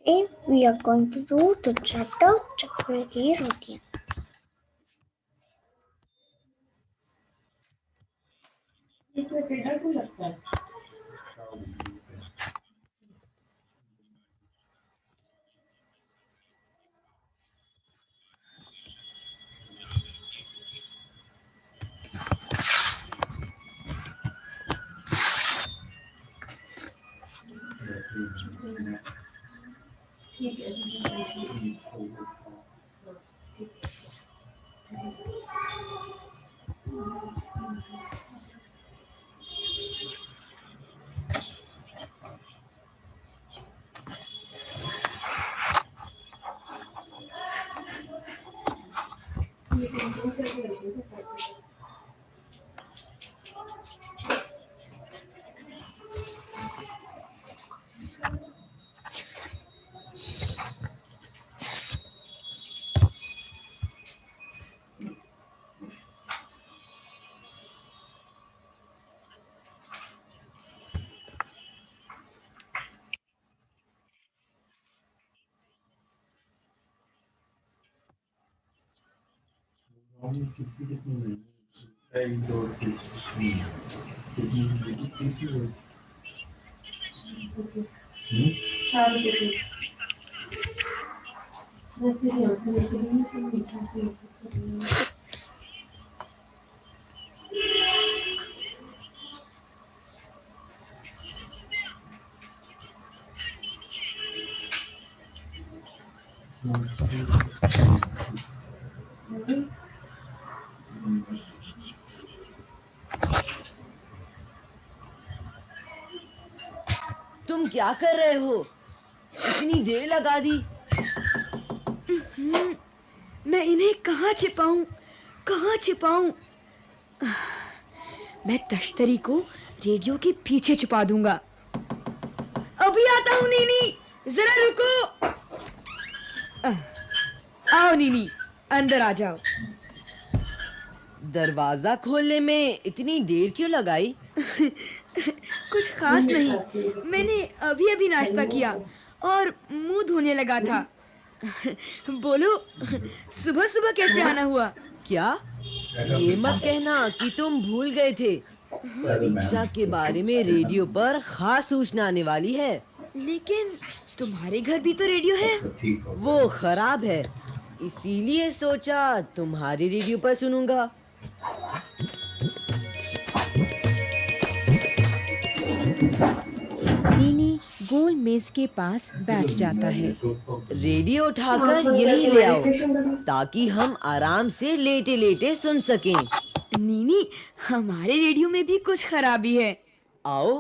Today we are going to do the chapter Chaturgi Rotiyan. तुम क्या कर रहे हो? इतनी देर लगा दी। मैं इन्हें कहाँ छिपाऊं? मैं तश्तरी को रेडियो के पीछे छुपा दूंगा। अभी आता हूँ नीनी, जरा रुको। आओ नीनी, अंदर आ जाओ। दरवाजा खोलने में इतनी देर क्यों लगाई? कुछ खास नहीं, मैंने अभी नाश्ता किया और मुंह धोने लगा था। बोलो, सुबह सुबह कैसे आना हुआ? क्या? ये मत कहना कि तुम भूल गए थे। परीक्षा के बारे में रेडियो पर खास सूचना आने वाली है। लेकिन तुम्हारे घर भी तो रेडियो है। वो खराब है, इसीलिए सोचा तुम्हारे रेडियो पर सुनूंगा। नीनी गोल मेज के पास बैठ जाता है। रेडियो उठाकर यहीं ले आओ ताकि हम आराम से लेटे लेटे सुन सकें। नीनी, हमारे रेडियो में भी कुछ खराबी है। आओ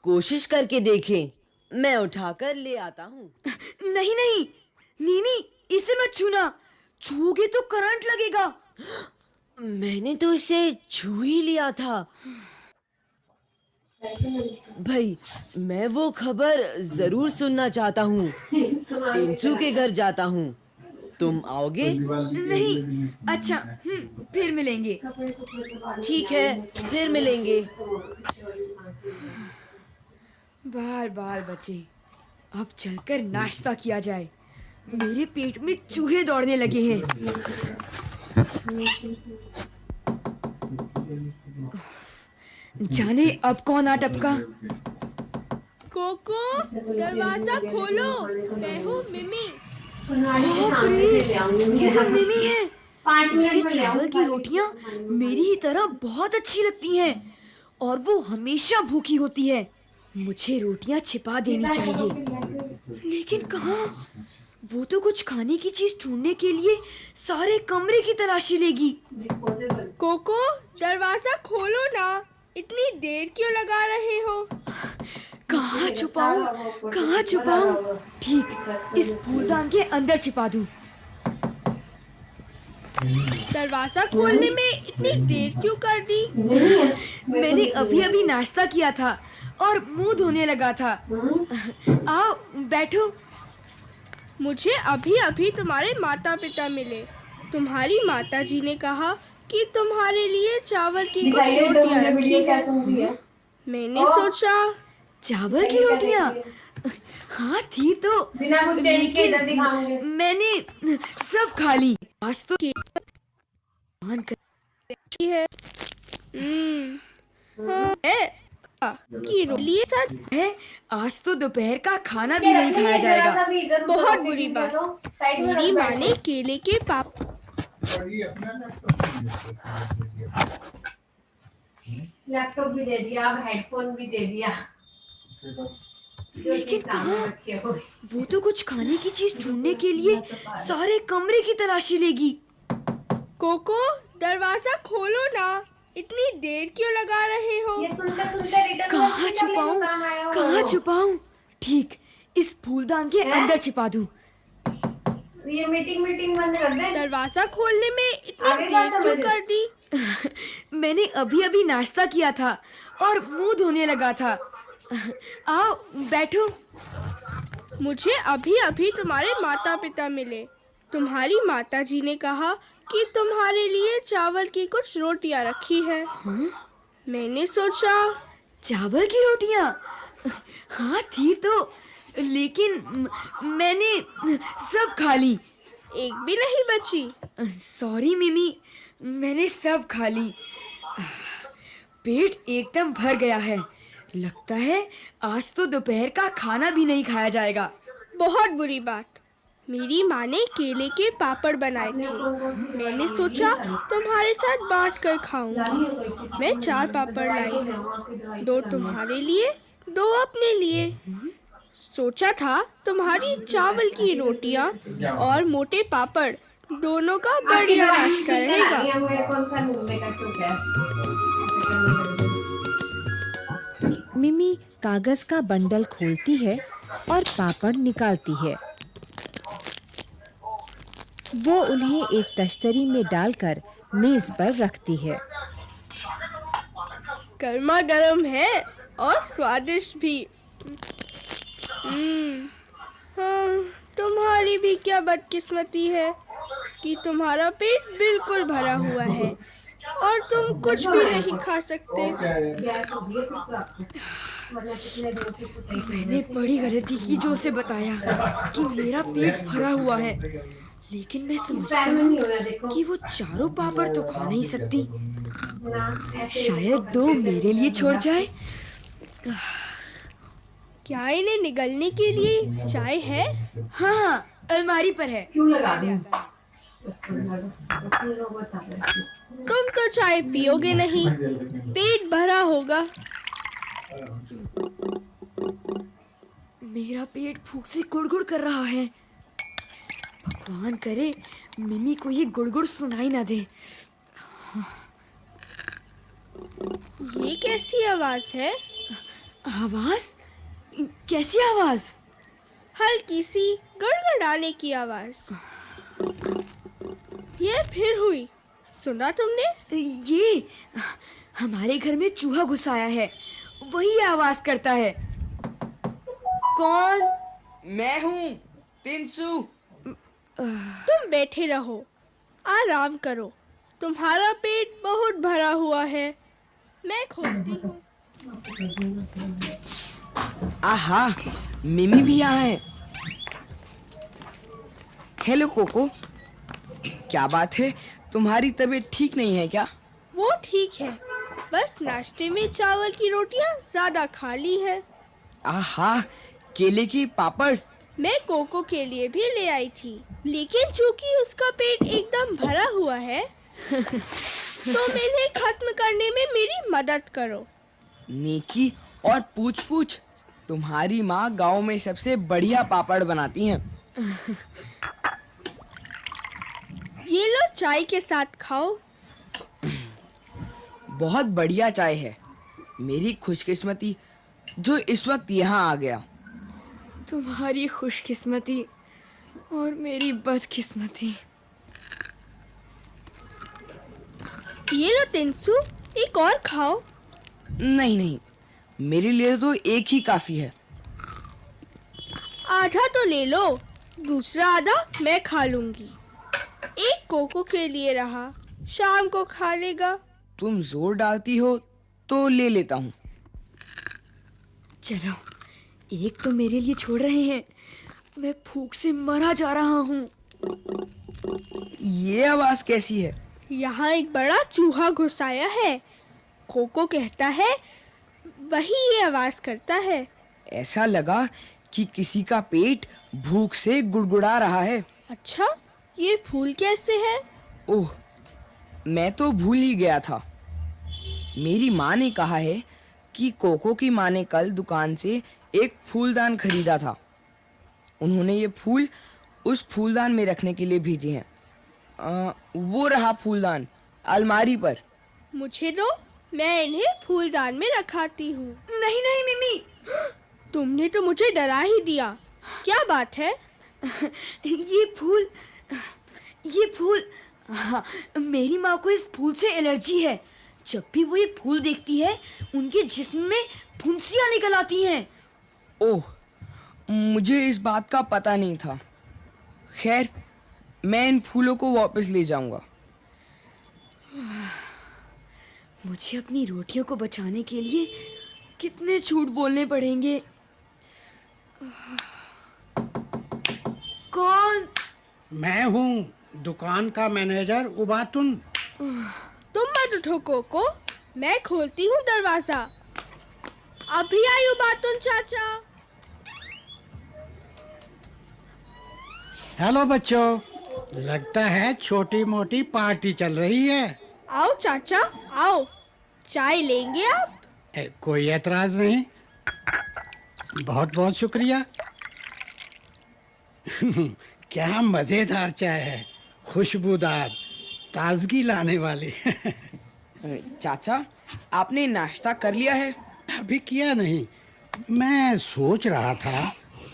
कोशिश करके देखें। मैं उठाकर ले आता हूँ। नहीं नीनी, इसे मत छूना, छूओगे तो करंट लगेगा। मैंने तो इसे छू ही लिया था। भाई, मैं वो खबर जरूर सुनना चाहता हूँ। टेंसू के घर जाता हूँ। तुम आओगे? नहीं। अच्छा, फिर मिलेंगे। ठीक है, फिर मिलेंगे। बाल बचे, अब चलकर नाश्ता किया जाए। मेरे पेट में चूहे दौड़ने लगे हैं। जाने अब कौन आ टपका। कोको, दरवाजा खोलो, मैं हूँ मिमी। ये तो मिमी है। उसे चावल की रोटियां मेरी ही तरह बहुत अच्छी लगती हैं और वो हमेशा भूखी होती है। मुझे रोटियां छिपा देनी चाहिए, लेकिन कहाँ? वो तो कुछ खाने की चीज ढूंढने के लिए सारे कमरे की तलाशी लेगी। कोको, दरवाजा खोलो ना, इतनी देर क्यों लगा रहे हो? कहाँ छुपाऊं? ठीक, इस फूलदान के अंदर छिपा दूं। दरवाजा खोलने में इतनी देर क्यों कर दी? मैंने अभी नाश्ता किया था और मुंह धोने लगा था। आओ बैठो। मुझे अभी तुम्हारे माता पिता मिले। तुम्हारी माता जी ने कहा कि तुम्हारे लिए चावल की कुछ रोटियां रखी हैं। मैंने सोचा चावल की रोटियां? हाँ थी तो, बिना कुछ चेंज के इधर दिखाऊंगी। मैंने सब खा ली। आज तो मान कर है हाँ, है की लिए साथ है, आज तो दोपहर का खाना भी नहीं खाया जाएगा। बहुत बुरी बात। मेरी माँ ने केले के पाप लैपटॉप भी दे दिया, अब हेडफोन भी दे दिया। लेकिन कहाँ? वो तो कुछ खाने की चीज ढूंढने के लिए सारे कमरे की तलाशी लेगी। कोको, दरवाजा खोलो ना, इतनी देर क्यों लगा रहे हो? ये सुनते सुनते रिटर्न कहाँ छुपाऊं, कहाँ छुपाऊं? ठीक, इस फूलदान के अंदर छिपा दूं। ये मीटिंग बंद कर दे। दरवाजा खोलने में इतनी आगे देर क्या क्यों समझ? कर दी? मैंने अभी नाश्ता किया था और मुंह धोने लगा था। आओ बैठो। मुझे अभी तुम्हारे माता पिता मिले। तुम्हारी माता जी ने कहा कि तुम्हारे लिए चावल की कुछ रोटियां रखी है। मैंने सोचा चावल की रोटियां? हाँ थी तो, लेकिन मैंने सब खा ली। एक भी नहीं बची। सॉरी मिमी, मैंने सब खा ली। पेट एकदम भर गया है। लगता है आज तो दोपहर का खाना भी नहीं खाया जाएगा। बहुत बुरी बात। मेरी माँ ने केले के पापड़ बनाए थे। मैंने सोचा तुम्हारे साथ बांट कर खाऊंगी। मैं 4 पापड़ लाई हूँ, 2 तुम्हारे लिए, 2 अपने लिए। सोचा था तुम्हारी चावल की रोटियां और मोटे पापड़ दोनों का बढ़िया नाश्ता रहेगा। मिमी कागज का बंडल खोलती है और पापड़ निकालती है। वो उन्हें एक तश्तरी में डालकर मेज पर रखती है। गर्मा गर्म है और स्वादिष्ट भी। हाँ, तुम्हारी भी क्या बदकिस्मती है कि तुम्हारा पेट बिल्कुल भरा हुआ है और तुम कुछ भी नहीं खा सकते। मैंने बड़ी गलती की जो उसे बताया कि मेरा पेट भरा हुआ है, लेकिन मैं समझता हूँ कि वो चारों पापड़ तो खा नहीं सकती। शायद 2 मेरे लिए छोड़ जाए। क्या इन्हें निगलने के लिए चाय है? हाँ, अलमारी पर है। क्यों लगा दिया? तुम तो चाय पियोगे नहीं, पेट भरा होगा। मेरा पेट भूख से गुड़गुड़ कर रहा है। भगवान करे मिमी को ये गुड़गुड़ सुनाई ना दे। ये कैसी आवाज है? आवाज? कैसी आवाज? हल्की सी गड़गड़ाने की आवाज। ये फिर हुई, सुना तुमने? ये हमारे घर में चूहा घुस आया है, वही आवाज करता है। कौन? मैं हूँ, तिनसु। तुम बैठे रहो, आराम करो। तुम्हारा पेट बहुत भरा हुआ है, मैं खोलती हूँ। आहा, मिमी भी यहाँ है। हेलो कोको, क्या बात है, तुम्हारी तबीयत ठीक नहीं है क्या? वो ठीक है, बस नाश्ते में चावल की रोटियां ज्यादा खा ली है। आहा, केले के पापड़। मैं कोको के लिए भी ले आई थी, लेकिन चूंकि उसका पेट एकदम भरा हुआ है तो इन्हें खत्म करने में मेरी मदद करो। नेकी और पूछ-पूछ, तुम्हारी माँ गांव में सबसे बढ़िया पापड़ बनाती हैं। ये लो, चाय के साथ खाओ। बहुत बढ़िया चाय है। मेरी खुशकिस्मती जो इस वक्त यहाँ आ गया। तुम्हारी खुशकिस्मती और मेरी बदकिस्मती। ये लो तिनसु, एक और खाओ। नहीं, मेरे लिए तो एक ही काफी है। आधा तो ले लो, दूसरा आधा मैं खा लूंगी। एक कोको के लिए रहा, शाम को खा लेगा। तुम जोर डालती हो तो ले लेता हूँ। चलो, एक तो मेरे लिए छोड़ रहे हैं। मैं भूख से मरा जा रहा हूँ। ये आवाज कैसी है? यहाँ एक बड़ा चूहा घुस आया है। कोको कहता है वही ये आवाज करता है। ऐसा लगा कि किसी का पेट भूख से गुड़गुड़ा रहा है। अच्छा, ये फूल कैसे है? ओह, मैं तो भूल ही गया था। मेरी माँ ने कहा है कि कोको की माँ ने कल दुकान से एक फूलदान खरीदा था। उन्होंने ये फूल उस फूलदान में रखने के लिए भेजे हैं। वो रहा फूलदान अलमारी पर। मुझे दो, मैं इन्हें फूलदान में रखाती हूँ। नहीं नहीं मिमी, तुमने तो मुझे डरा ही दिया। क्या बात है? ये फूल हाँ, मेरी माँ को इस फूल से एलर्जी है। जब भी वो ये फूल देखती है, उनके जिस्म में फुंसियाँ निकल आती हैं। ओह, मुझे इस बात का पता नहीं था। खैर, मैं इन फूलों को वापस ले जाऊंगा। मुझे अपनी रोटियों को बचाने के लिए कितने झूठ बोलने पड़ेंगे। कौन? मैं हूँ, दुकान का मैनेजर उबातुन। तुम मत उठो कोको, मैं खोलती हूँ दरवाजा। अभी आई उबातुन चाचा। हेलो बच्चों, लगता है छोटी मोटी पार्टी चल रही है। आओ चाचा, आओ, चाय लेंगे आप? कोई एतराज नहीं, बहुत बहुत शुक्रिया। क्या मजेदार चाय है, खुशबूदार, ताजगी लाने वाली। चाचा, आपने नाश्ता कर लिया है? अभी किया नहीं। मैं सोच रहा था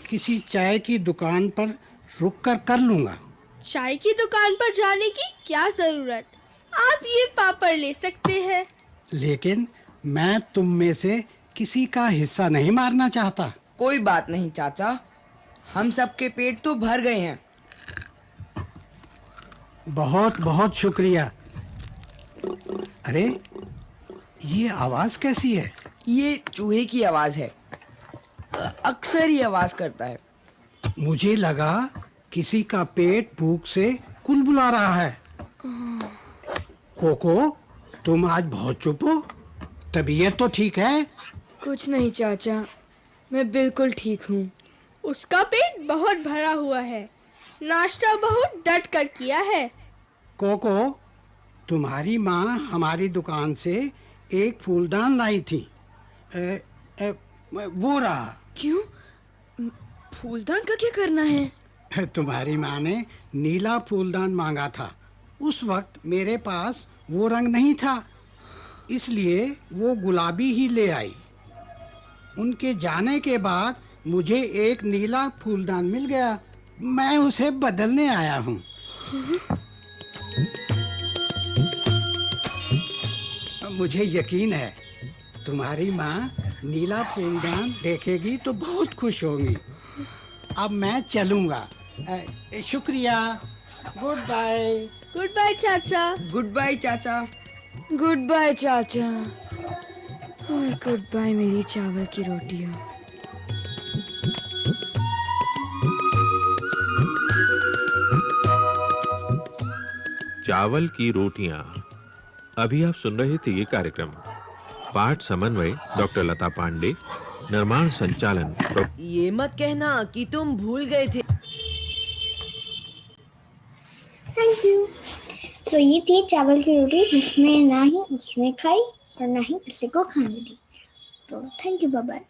किसी चाय की दुकान पर रुक कर लूंगा। चाय की दुकान पर जाने की क्या जरूरत? आप ये पापड़ ले सकते हैं। लेकिन मैं तुम में से किसी का हिस्सा नहीं मारना चाहता। कोई बात नहीं चाचा, हम सबके पेट तो भर गए हैं। बहुत बहुत शुक्रिया। अरे, ये आवाज कैसी है? ये चूहे की आवाज है। अक्सर ये आवाज करता है। मुझे लगा किसी का पेट भूख से कुलबुला रहा है। कोको, तुम आज बहुत चुप हो। तबीयत तो ठीक है? कुछ नहीं चाचा, मैं बिल्कुल ठीक हूँ। उसका पेट बहुत भरा हुआ है। नाश्ता बहुत डट कर किया है। कोको, तुम्हारी माँ हमारी दुकान से एक फूलदान लाई थी। वो रहा। क्यों? फूलदान का क्या करना है? तुम्हारी माँ ने नीला फूलदान मांगा था। उस वक्त मेरे पास वो रंग नहीं था, इसलिए वो गुलाबी ही ले आई। उनके जाने के बाद मुझे एक नीला फूलदान मिल गया। मैं उसे बदलने आया हूँ। मुझे यकीन है तुम्हारी माँ नीला फूलदान देखेगी तो बहुत खुश होंगी। अब मैं चलूँगा। शुक्रिया। Goodbye. गुड बाय चाचा। गुड बाय चाचा। गुड बाय चाचा, और गुड बाय मेरी चावल की रोटियाँ। चावल की रोटियां। अभी आप सुन रहे थे ये कार्यक्रम। पाठ समन्वय डॉक्टर लता पांडे, निर्माण संचालन ये मत कहना कि तुम भूल गए थे। Thank you. तो ये थी चावल की रोटी जिसमें ना ही उसने खाई और ना ही किसी को खाने दी। तो थैंक यू, बाय बाय।